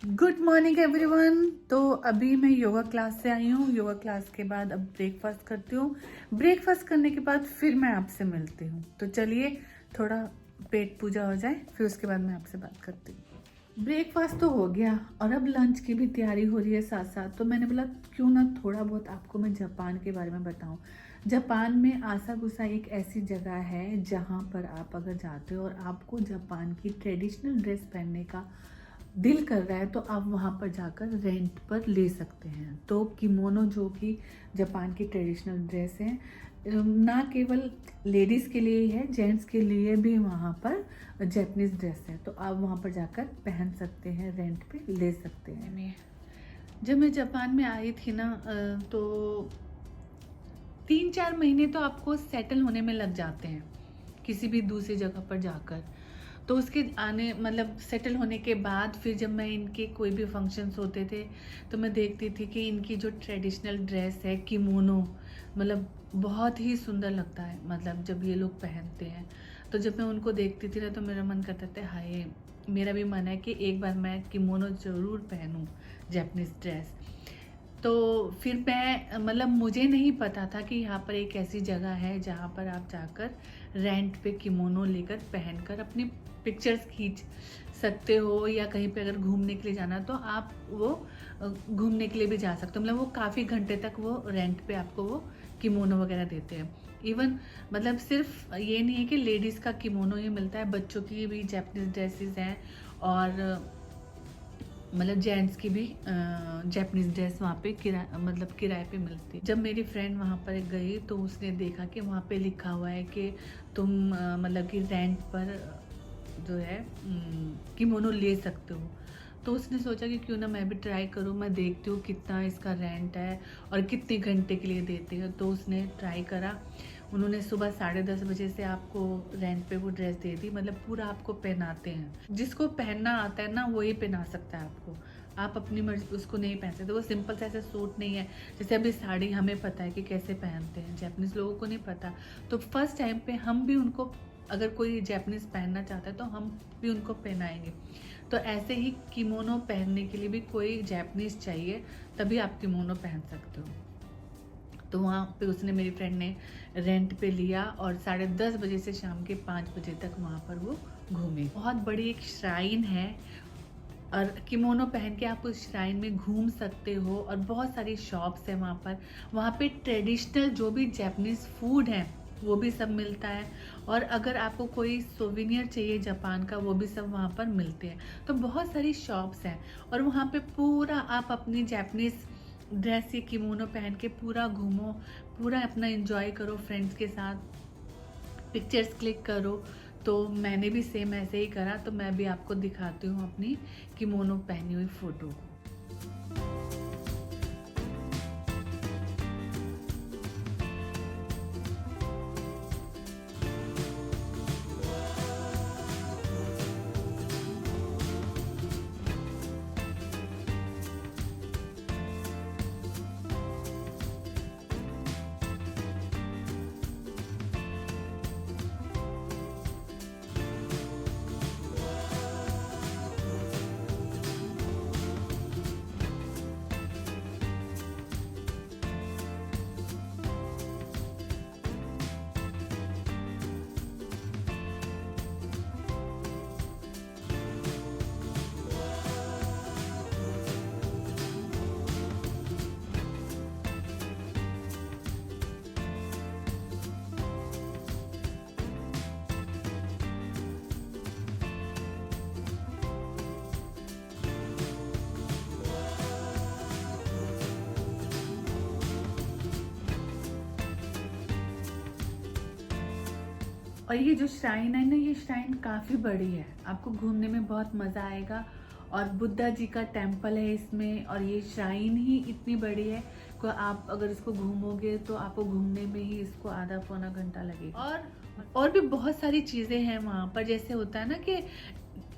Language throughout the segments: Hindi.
Good morning everyone. तो अभी मैं योगा क्लास से आई हूँ। योगा क्लास के बाद अब ब्रेकफास्ट करती हूँ। ब्रेकफास्ट करने के बाद फिर मैं आपसे मिलती हूँ। तो चलिए थोड़ा पेट पूजा हो जाए, फिर उसके बाद मैं आपसे बात करती हूँ। ब्रेकफास्ट तो हो गया और अब लंच की भी तैयारी हो रही है साथ साथ। तो मैंने बोला क्यों ना थोड़ा बहुत आपको मैं जापान के बारे में बताऊँ। जापान में आसाकुसा एक ऐसी जगह है जहाँ पर आप अगर जाते हो और आपको जापान की ट्रेडिशनल ड्रेस पहनने का दिल कर रहा है तो आप वहाँ पर जाकर रेंट पर ले सकते हैं। तो किमोनो जो कि जापान की ट्रेडिशनल ड्रेस है, ना केवल लेडीज़ के लिए ही है, जेंट्स के लिए भी वहाँ पर जैपनीज ड्रेस है। तो आप वहाँ पर जाकर पहन सकते हैं, रेंट पे ले सकते हैं। जब मैं जापान में आई थी ना तो 3-4 महीने तो आपको सेटल होने में लग जाते हैं किसी भी दूसरी जगह पर जाकर। तो उसके आने मतलब सेटल होने के बाद फिर जब मैं इनके कोई भी फंक्शंस होते थे तो मैं देखती थी कि इनकी जो ट्रेडिशनल ड्रेस है किमोनो, मतलब बहुत ही सुंदर लगता है। मतलब जब ये लोग पहनते हैं तो जब मैं उनको देखती थी ना तो मेरा मन करता था हाय, मेरा भी मन है कि एक बार मैं किमोनो ज़रूर पहनूं, जापानीज़ ड्रेस। तो फिर मैं मतलब मुझे नहीं पता था कि यहाँ पर एक ऐसी जगह है जहाँ पर आप जाकर रेंट पे किमोनो लेकर पहनकर अपनी पिक्चर्स खींच सकते हो, या कहीं पे अगर घूमने के लिए जाना तो आप वो घूमने के लिए भी जा सकते हो। मतलब वो काफ़ी घंटे तक वो रेंट पे आपको वो किमोनो वगैरह देते हैं। इवन मतलब सिर्फ ये नहीं है कि लेडीज़ का किमोनो ही मिलता है, बच्चों की भी जापानीज ड्रेसेस हैं और मतलब जेंट्स की भी जापानीज ड्रेस वहाँ पे किराए पे मिलती है। जब मेरी फ्रेंड वहाँ पर गई तो उसने देखा कि वहाँ पे लिखा हुआ है कि तुम मतलब कि रेंट पर जो है किमोनो ले सकते हो। तो उसने सोचा कि क्यों ना मैं भी ट्राई करूँ, मैं देखती हूँ कितना इसका रेंट है और कितने घंटे के लिए देते हैं। तो उसने ट्राई करा। उन्होंने सुबह 10:30 बजे से आपको रेंट पे वो ड्रेस दे दी। मतलब पूरा आपको पहनाते हैं, जिसको पहनना आता है ना वही पहना सकता है आपको। आप अपनी मर्जी उसको नहीं पहन सकते। वो सिंपल सा ऐसा सूट नहीं है जैसे अभी साड़ी हमें पता है कि कैसे पहनते हैं, जापानीज लोगों को नहीं पता। तो फर्स्ट टाइम पे हम भी उनको, अगर कोई जापानीज पहनना चाहता है तो हम भी उनको पहनाएंगे। तो ऐसे ही किमोनो पहनने के लिए भी कोई जापानीज चाहिए, तभी आप किमोनो पहन सकते हो। तो वहाँ पे उसने, मेरी फ्रेंड ने रेंट पे लिया और 10:30 बजे से शाम के 5 बजे तक वहाँ पर वो घूमी। बहुत बड़ी एक श्राइन है और किमोनो पहन के आप उस श्राइन में घूम सकते हो और बहुत सारी शॉप्स हैं वहाँ पर। वहाँ पे ट्रेडिशनल जो भी जापानीज फूड है वो भी सब मिलता है। और अगर आपको कोई सोविनियर चाहिए जापान का वो भी सब वहाँ पर मिलते हैं। तो बहुत सारी शॉप्स हैं और वहाँ पे पूरा आप अपनी जापानीज ड्रेस या किमोनो पहन के पूरा घूमो, पूरा अपना एंजॉय करो फ्रेंड्स के साथ, पिक्चर्स क्लिक करो। तो मैंने भी सेम ऐसे ही करा। तो मैं भी आपको दिखाती हूँ अपनी किमोनो पहनी हुई फ़ोटो। और ये जो श्राइन है ना, ये श्राइन काफ़ी बड़ी है, आपको घूमने में बहुत मज़ा आएगा। और बुद्धा जी का टेम्पल है इसमें, और ये श्राइन ही इतनी बड़ी है कि आप अगर इसको घूमोगे तो आपको घूमने में ही इसको आधा पौना घंटा लगेगा। और भी बहुत सारी चीज़ें हैं वहाँ पर। जैसे होता है ना कि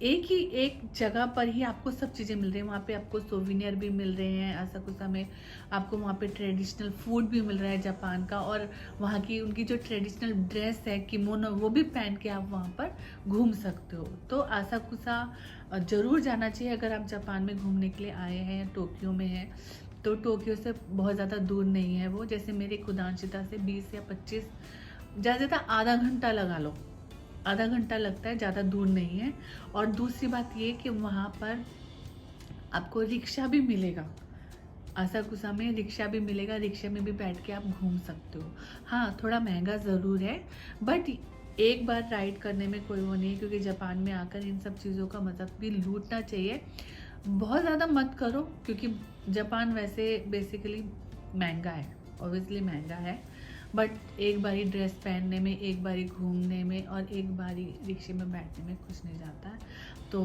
एक जगह पर ही आपको सब चीज़ें मिल रही हैं। वहाँ पे आपको सोविनियर भी मिल रहे हैं असाकुसा में, आपको वहाँ पे ट्रेडिशनल फूड भी मिल रहा है जापान का, और वहाँ की उनकी जो ट्रेडिशनल ड्रेस है किमोनो, वो भी पहन के आप वहाँ पर घूम सकते हो। तो असाकुसा ज़रूर जाना चाहिए अगर आप जापान में घूमने के लिए आए हैं, टोक्यो में हैं। तो टोक्यो से बहुत ज़्यादा दूर नहीं है वो, जैसे मेरे कुदांशिता से 20 या 25, ज़्यादा ज़्यादा आधा घंटा लगा लो, आधा घंटा लगता है, ज़्यादा दूर नहीं है। और दूसरी बात ये कि वहाँ पर आपको रिक्शा भी मिलेगा, असाकुसा में रिक्शा भी मिलेगा, रिक्शा में भी बैठ के आप घूम सकते हो। हाँ, थोड़ा महंगा ज़रूर है, बट एक बार राइड करने में कोई वो नहीं है, क्योंकि जापान में आकर इन सब चीज़ों का मज़ा भी लूटना चाहिए। बहुत ज़्यादा मत करो, क्योंकि जापान वैसे बेसिकली महंगा है, ऑब्वियसली महंगा है, बट एक बारी ड्रेस पहनने में, एक बारी घूमने में और एक बारी रिक्शे में बैठने में कुछ नहीं जाता है। तो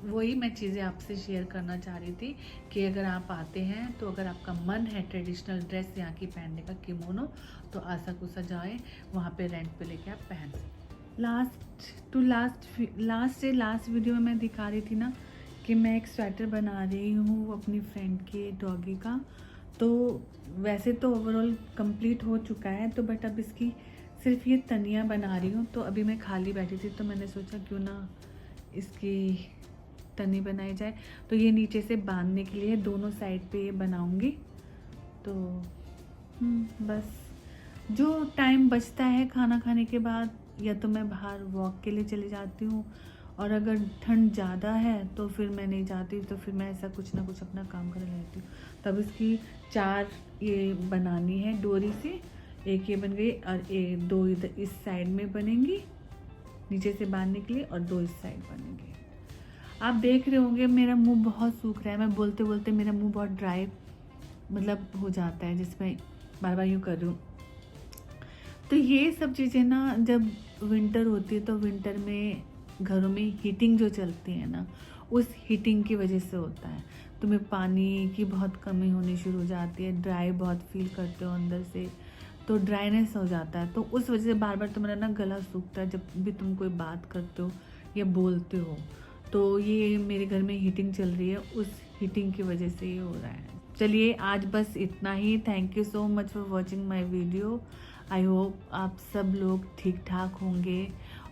वही मैं चीज़ें आपसे शेयर करना चाह रही थी कि अगर आप आते हैं तो अगर आपका मन है ट्रेडिशनल ड्रेस यहाँ की पहनने का, किमोनो, तो असाकुसा जाएं, वहाँ पे रेंट पे लेके आप पहन सकते। लास्ट वीडियो में मैं दिखा रही थी ना कि मैं एक स्वेटर बना रही हूँ अपनी फ्रेंड के डॉगी का। तो वैसे तो ओवरऑल कंप्लीट हो चुका है, तो बट अब इसकी सिर्फ ये तनिया बना रही हूँ। तो अभी मैं खाली बैठी थी तो मैंने सोचा क्यों ना इसकी तनी बनाई जाए। तो ये नीचे से बांधने के लिए दोनों साइड पे ये बनाऊंगी। तो बस जो टाइम बचता है खाना खाने के बाद, या तो मैं बाहर वॉक के लिए चली जाती हूँ, और अगर ठंड ज़्यादा है तो फिर मैं नहीं जाती, तो फिर मैं ऐसा कुछ ना कुछ अपना काम कर लेती हूँ। तब इसकी 4 ये बनानी है डोरी से, एक ये बन गई और 2 इधर इस साइड में बनेंगी नीचे से बांधने के लिए, और 2 इस साइड बनेंगे। आप देख रहे होंगे मेरा मुंह बहुत सूख रहा है, मैं बोलते बोलते मेरा मुंह बहुत ड्राई मतलब हो जाता है, जिसमें बार बार यूँ कर रही हूँ। तो ये सब चीज़ें ना, जब विंटर होती है तो विंटर में घरों में हीटिंग जो चलती है ना, उस हीटिंग की वजह से होता है। तुम्हें पानी की बहुत कमी होनी शुरू हो जाती है, ड्राई बहुत फील करते हो अंदर से, तो ड्राइनेस हो जाता है। तो उस वजह से बार बार तुम्हारा ना गला सूखता है जब भी तुम कोई बात करते हो या बोलते हो। तो ये मेरे घर में हीटिंग चल रही है, उस हीटिंग की वजह से ये हो रहा है। चलिए आज बस इतना ही। Thank you so much for watching my video. I hope आप सब लोग ठीक ठाक होंगे,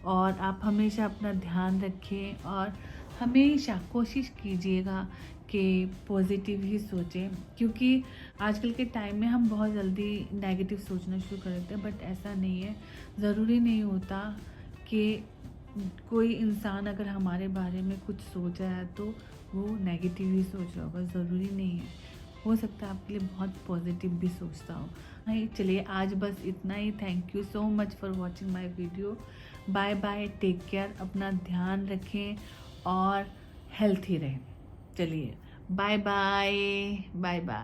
और आप हमेशा अपना ध्यान रखें, और हमेशा कोशिश कीजिएगा कि पॉजिटिव ही सोचें, क्योंकि आजकल के टाइम में हम बहुत जल्दी नेगेटिव सोचना शुरू कर देते हैं, बट ऐसा नहीं है। ज़रूरी नहीं होता कि कोई इंसान अगर हमारे बारे में कुछ सोच रहा है तो वो नेगेटिव ही सोच रहा होगा, ज़रूरी नहीं है। हो सकता है आपके लिए बहुत पॉजिटिव भी सोचता हो। नहीं, चलिए आज बस इतना ही। Thank you so much for watching my video. Bye bye, take care, अपना ध्यान रखें और हेल्थी रहें। चलिए बाय बाय, बाय बाय।